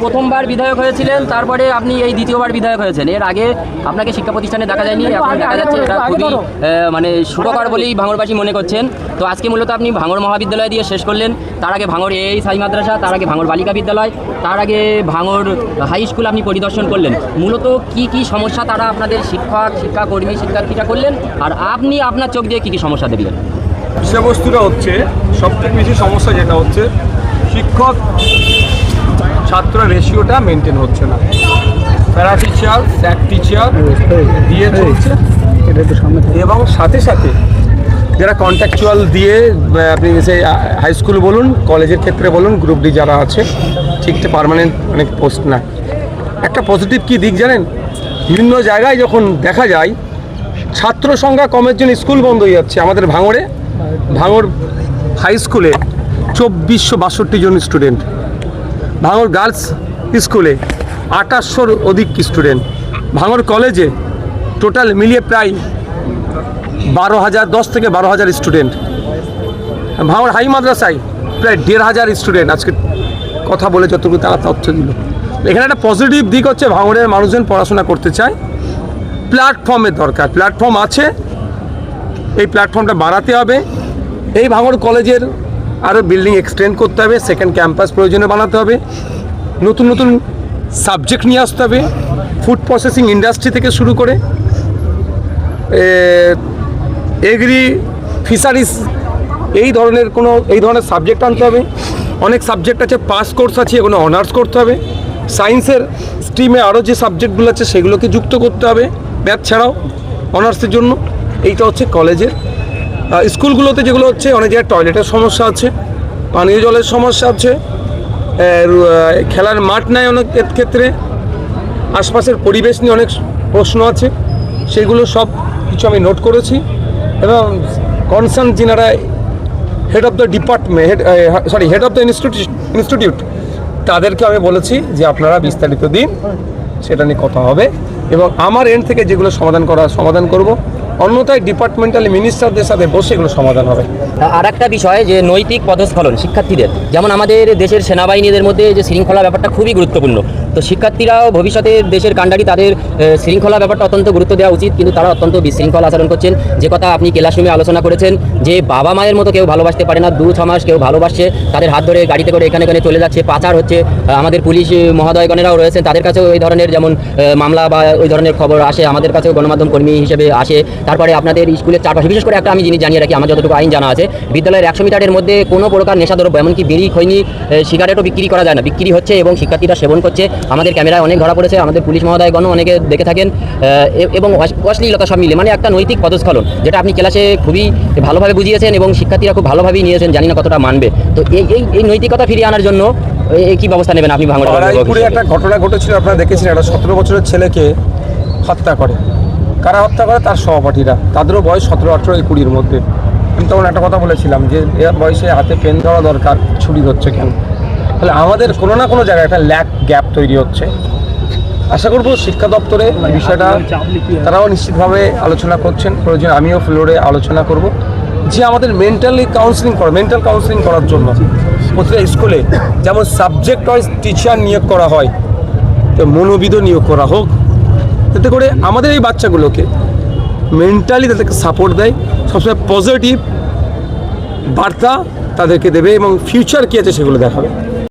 প্রথমবার বিধায়ক হয়েছিলেন, তারপরে আপনি এই দ্বিতীয়বার বিধায়ক হয়েছেন। এর আগে আপনাকে শিক্ষা প্রতিষ্ঠানে দেখা যায়নি, এখন দেখা যাচ্ছে। এটা খুবই মানে শুভকর বলেই ভাঙড়বাসী মনে করছেন। তো আজকে মূলত আপনি ভাঙড় মহাবিদ্যালয় দিয়ে শেষ করলেন, তার আগে ভাঙড় এই সাই মাদ্রাসা, তার আগে ভাঙড় বালিকা বিদ্যালয়, তার আগে ভাঙড় হাই স্কুল আপনি পরিদর্শন করলেন। মূলত কি সমস্যা তারা আপনাদের শিক্ষাকর্মী শিক্ষার্থীরা করলেন, আর আপনি আপনার চোখ দিয়ে কি সমস্যা দেখলেন? বিষয়বস্তুটা হচ্ছে সবথেকে বেশি সমস্যা যেটা হচ্ছে শিক্ষক ছাত্র রেশিওটা মেনটেন হচ্ছে না। প্যারা টিচার স্যাক টিচার দিয়ে চলছে, এবং সাথে সাথে যারা কন্ট্রাকচুয়াল দিয়ে আপনি সেই হাই স্কুল বলুন, কলেজের ক্ষেত্রে বলুন, গ্রুপ ডি যারা আছে ঠিকঠাক পার্মানেন্ট অনেক পোস্ট না। একটা পজিটিভ কি দিক জানেন, বিভিন্ন জায়গায় যখন দেখা যায় ছাত্র সংখ্যা কমের জন্য স্কুল বন্ধ হয়ে যাচ্ছে। আমাদের ভাঙড়ে ভাঙড় হাই স্কুলে 2462 জন স্টুডেন্ট, ভাঙড় গার্লস স্কুলে 2800-র অধিক স্টুডেন্ট, ভাঙড় কলেজে টোটাল মিলিয়ে প্রায় 10 থেকে 12,000 স্টুডেন্ট, ভাঙড় হাই মাদ্রাসায় প্রায় 1,500 স্টুডেন্ট। আজকে কথা বলে যতটুকু তারা তথ্য দিল। এখানে একটা পজিটিভ দিক হচ্ছে ভাঙড়ের মানুষজন পড়াশোনা করতে চায়, প্ল্যাটফর্মের দরকার। প্ল্যাটফর্ম আছে, এই প্ল্যাটফর্মটা বাড়াতে হবে। এই ভাঙড় কলেজের আরও বিল্ডিং এক্সটেন্ড করতে হবে, সেকেন্ড ক্যাম্পাস প্রয়োজনে বানাতে হবে, নতুন নতুন সাবজেক্ট নিয়ে আসতে হবে, ফুড প্রসেসিং ইন্ডাস্ট্রি থেকে শুরু করে এগ্রি ফিশারিজ এই ধরনের সাবজেক্ট আনতে হবে। অনেক সাবজেক্ট আছে, পাস কোর্স আছে, এগুলো অনার্স করতে হবে। সায়েন্সের স্ট্রিমে আরও যে সাবজেক্টগুলো আছে সেগুলোকে যুক্ত করতে হবে ম্যাথ ছাড়াও অনার্সের জন্য। এইটা হচ্ছে কলেজের। স্কুলগুলোতে যেগুলো হচ্ছে অনেক জায়গায় টয়লেটের সমস্যা আছে, পানীয় জলের সমস্যা আছে, খেলার মাঠ নাই অনেক ক্ষেত্রে, আশপাশের পরিবেশ নিয়ে অনেক প্রশ্ন আছে। সেগুলো সব কিছু আমি নোট করেছি, এবং কনসার্ন যিনারা head of the department head of the institute তাদেরকে আমি বলেছি যে আপনারা বিস্তারিত দিন, সেটা নিয়ে কথা হবে, এবং আমার এন্ড থেকে যেগুলো সমাধান করব। অন্যথায় ডিপার্টমেন্টালি মিনিস্টারদের সাথে বসে এগুলো সমাধান হবে। আর একটা বিষয় যে নৈতিক পদস্খলন শিক্ষার্থীদের, যেমন আমাদের দেশের সেনাবাহিনীদের মধ্যে যে শৃঙ্খলা ব্যাপারটা খুবই গুরুত্বপূর্ণ। তো শিক্ষার্থীরাও ভবিষ্যতে দেশের কাণ্ডারি, তাদের শৃঙ্খলা ব্যাপারটা অত্যন্ত গুরুত্ব দেওয়া উচিত, কিন্তু তারা অত্যন্ত বিশৃঙ্খল আচরণ করছেন। যে কথা আপনি ক্লাসরুমে আলোচনা করেছেন যে বাবা মায়ের মতো কেউ ভালোবাসতে পারে না, 2-6 মাস কেউ ভালোবাসছে, তাদের হাত ধরে গাড়িতে করে এখানে চলে যাচ্ছে, পাচার হচ্ছে। আমাদের পুলিশ মহোদয়গণেরাও রয়েছেন, তাদের কাছেও ওই ধরনের যেমন মামলা বা ওই ধরনের খবর আসে, আমাদের কাছেও গণমাধ্যম কর্মী হিসেবে আসে। তারপরে আপনাদের স্কুলের চারপাশে বিশেষ করে একটা আমি জিনিস জানিয়ে রাখি, আমার যতটুকু আইন জানা আছে, বিদ্যালয়ের 100 মিটারের মধ্যে কোনো প্রকার নেশাদ্রব্য এমনকি বিড়ি খৈনি সিগারেটও বিক্রি করা যায় না, বিক্রি হচ্ছে এবং শিক্ষার্থীরা সেবন করছে। আমাদের ক্যামেরায় অনেক ধরা পড়েছে, আমাদের পুলিশ মহোদয়গণও অনেকে দেখে থাকেন, এবং অশ্লীলতা সব মিলে মানে একটা নৈতিক পদস্খলন, যেটা আপনি ক্লাসে খুবই ভালোভাবে বুঝিয়েছেন এবং শিক্ষার্থীরা খুব ভালোভাবেই নিয়েছেন, জানি না কতটা মানবে। তো এই নৈতিকতা ফিরিয়ে আনার জন্য কি ব্যবস্থা নেবেন আপনি? ভাঙড়ে একটা ঘটনা ঘটেছিল, আপনারা দেখেছিলেন, একটা 17 বছরের ছেলেকে হত্যা করে। কারা হত্যা করে? তার সহপাঠীরা। তাদেরও বয়স 17, 18, 20-র মধ্যে। আমি তখন একটা কথা বলেছিলাম যে এর বয়সে হাতে পেন ধরা দরকার, ছুরি ধরছে কেন? তাহলে আমাদের কোনো না কোনো জায়গায় একটা গ্যাপ তৈরি হচ্ছে। আশা করব শিক্ষা দপ্তরে বিষয়টা তারাও নিশ্চিতভাবে আলোচনা করছেন, প্রয়োজন আমিও ফ্লোরে আলোচনা করব যে আমাদের মেন্টাল কাউন্সিলিং করার জন্য প্রতিটা স্কুলে যেমন সাবজেক্ট ওয়াইজ টিচার নিয়োগ করা হয়, তো মনোবিদও নিয়োগ করা হোক, যাতে করে আমাদের এই বাচ্চাগুলোকে মেন্টালি তাদেরকে সাপোর্ট দেয়, সবসময় পজিটিভ বার্তা তাদেরকে দেবে এবং ফিউচার কী আছে সেগুলো দেখাবে।